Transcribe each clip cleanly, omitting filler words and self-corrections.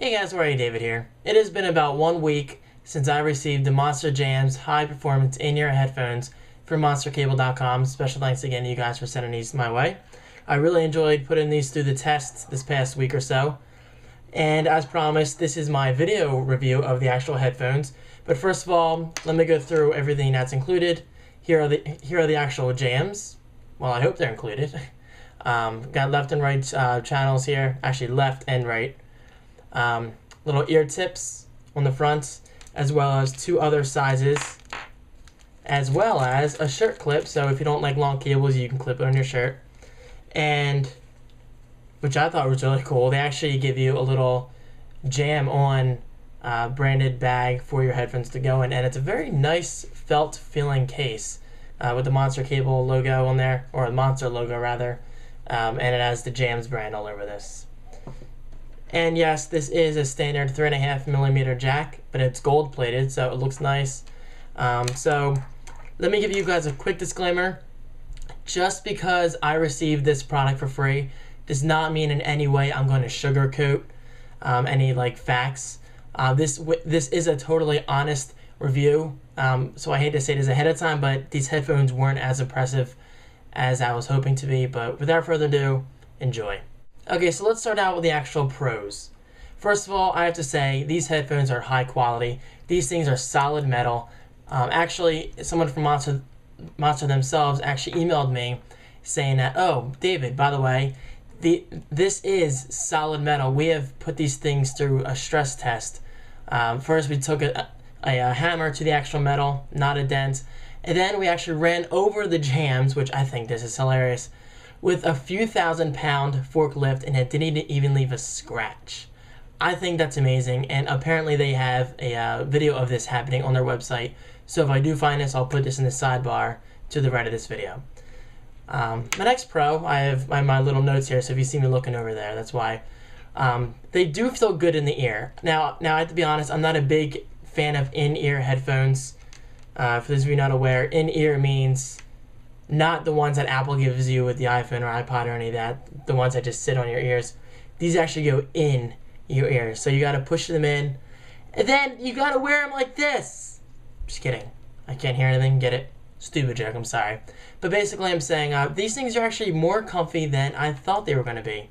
Hey guys, Warrior David here. It has been about 1 week since I received the Monster Jamz high-performance in-ear headphones from MonsterCable.com. Special thanks again to you guys for sending these my way. I really enjoyed putting these through the test this past week or so. And as promised, this is my video review of the actual headphones. But first of all, let me go through everything that's included. Here are the actual jams. Well, I hope they're included. Got left and right channels here. Actually, left and right. Little ear tips on the front, as well as 2 other sizes, as well as a shirt clip. So if you don't like long cables, you can clip it on your shirt. And which I thought was really cool, they actually give you a little jam-on branded bag for your headphones to go in, and it's a very nice felt feeling case with the Monster Cable logo on there, or a Monster logo rather, and it has the Jamz brand all over this. And yes, this is a standard 3.5mm jack, but it's gold plated, so it looks nice. So let me give you guys a quick disclaimer. Just because I received this product for free does not mean in any way I'm going to sugarcoat any facts. This is a totally honest review, so I hate to say this ahead of time, but these headphones weren't as impressive as I was hoping to be. But without further ado, enjoy. Okay, so let's start out with the actual pros. First of all, I have to say these headphones are high quality. These things are solid metal. Actually, someone from Monster themselves actually emailed me saying that, oh, David, by the way, this is solid metal. We have put these things through a stress test. First, we took a hammer to the actual metal, not a dent, and then we actually ran over the jams, which I think this is hilarious, with a few thousand-pound forklift, and it didn't even leave a scratch. I think that's amazing, and apparently they have a video of this happening on their website. So if I do find this, I'll put this in the sidebar to the right of this video. My next pro, I have my little notes here, so if you see me looking over there, that's why. They do feel good in the ear. Now I have to be honest, I'm not a big fan of in-ear headphones. For those of you not aware, in-ear means not the ones that Apple gives you with the iPhone or iPod or any of that, the ones that just sit on your ears. These actually go in your ears, so you gotta push them in, and then you gotta wear them like this. Just kidding. I can't hear anything, get it? Stupid joke, I'm sorry. But basically I'm saying these things are actually more comfy than I thought they were gonna be.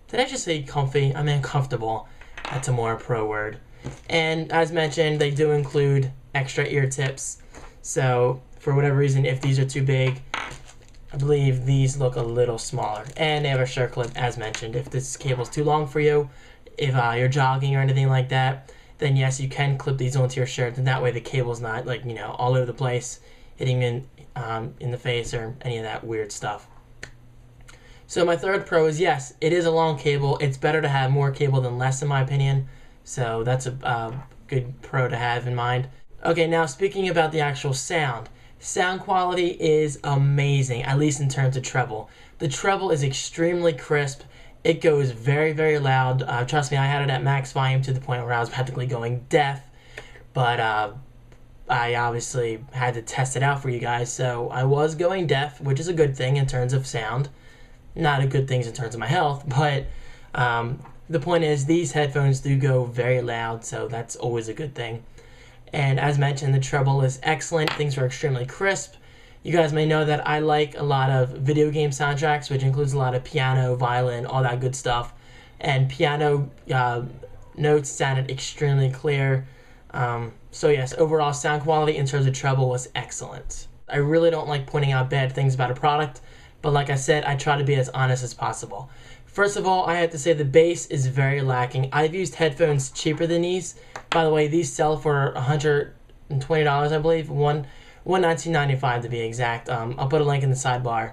Did I just say comfy? I meant comfortable. That's a more pro word. And as mentioned, they do include extra ear tips. So for whatever reason, if these are too big, I believe these look a little smaller. And they have a shirt clip, as mentioned. If this cable's too long for you, if you're jogging or anything like that, then yes, you can clip these onto your shirt, and that way the cable's not all over the place, hitting in the face or any of that weird stuff. So my third pro is, yes, it is a long cable. It's better to have more cable than less, in my opinion. So that's a good pro to have in mind. Okay, now speaking about the actual sound. Sound quality is amazing, at least in terms of treble. The treble is extremely crisp. It goes very, very loud. Trust me, I had it at max volume to the point where I was practically going deaf. But I obviously had to test it out for you guys. So I was going deaf, which is a good thing in terms of sound. Not a good thing in terms of my health, but the point is these headphones do go very loud, so that's always a good thing. And as mentioned, the treble is excellent. Things are extremely crisp. You guys may know that I like a lot of video game soundtracks, which includes a lot of piano, violin, all that good stuff. And piano notes sounded extremely clear. So yes, overall sound quality in terms of treble was excellent. I really don't like pointing out bad things about a product, but like I said, I try to be as honest as possible. First of all, I have to say the bass is very lacking. I've used headphones cheaper than these. By the way, these sell for $120, I believe. $19.95 to be exact. I'll put a link in the sidebar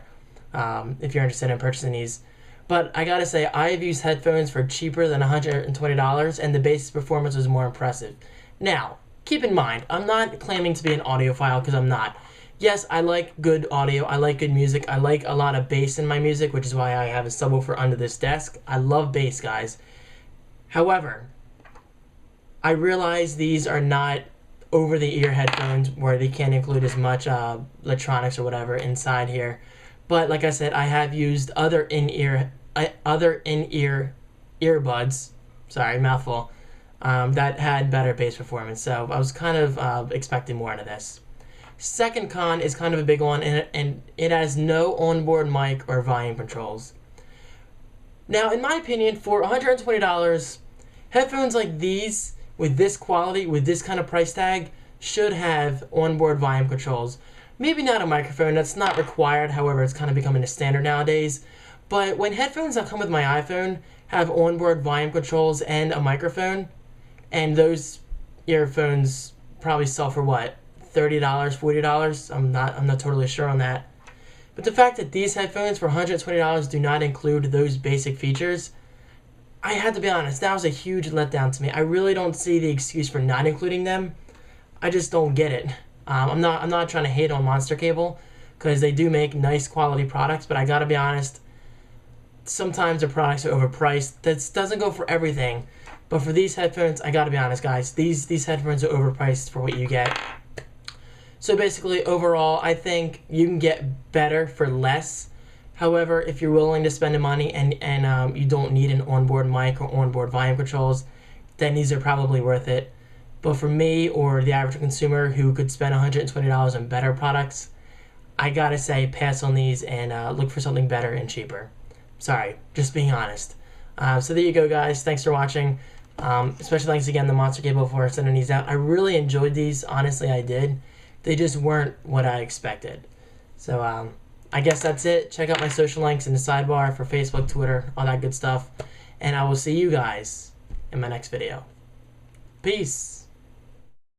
if you're interested in purchasing these. But I gotta say, I've used headphones for cheaper than $120, and the bass performance was more impressive. Now, keep in mind, I'm not claiming to be an audiophile, because I'm not. Yes, I like good audio, I like good music, I like a lot of bass in my music, which is why I have a subwoofer under this desk. I love bass, guys. However, I realize these are not over-the-ear headphones where they can't include as much electronics or whatever inside here. But like I said, I have used other in-ear earbuds, sorry, mouthful, that had better bass performance. So I was kind of expecting more out of this. Second con is kind of a big one, and it has no onboard mic or volume controls. Now, in my opinion, for $120, headphones like these, with this quality, with this kind of price tag, should have onboard volume controls. Maybe not a microphone, that's not required, however, it's kind of becoming a standard nowadays. But when headphones that come with my iPhone have onboard volume controls and a microphone, and those earphones probably sell for what? $30, $40? I'm not totally sure on that. But the fact that these headphones for $120 do not include those basic features, I had to be honest, that was a huge letdown to me. I really don't see the excuse for not including them. I just don't get it. I'm not trying to hate on Monster Cable, because they do make nice quality products, but I gotta be honest, sometimes their products are overpriced. That doesn't go for everything, but for these headphones, I gotta be honest, guys, these headphones are overpriced for what you get. So basically, overall, I think you can get better for less. However, if you're willing to spend the money and you don't need an onboard mic or onboard volume controls, then these are probably worth it. But for me or the average consumer who could spend $120 on better products, I gotta say pass on these and look for something better and cheaper. Sorry, just being honest. So there you go, guys. Thanks for watching. Special thanks again to Monster Cable for sending these out. I really enjoyed these. Honestly, I did. They just weren't what I expected. So I guess that's it. Check out my social links in the sidebar for Facebook, Twitter, all that good stuff. And I will see you guys in my next video. Peace.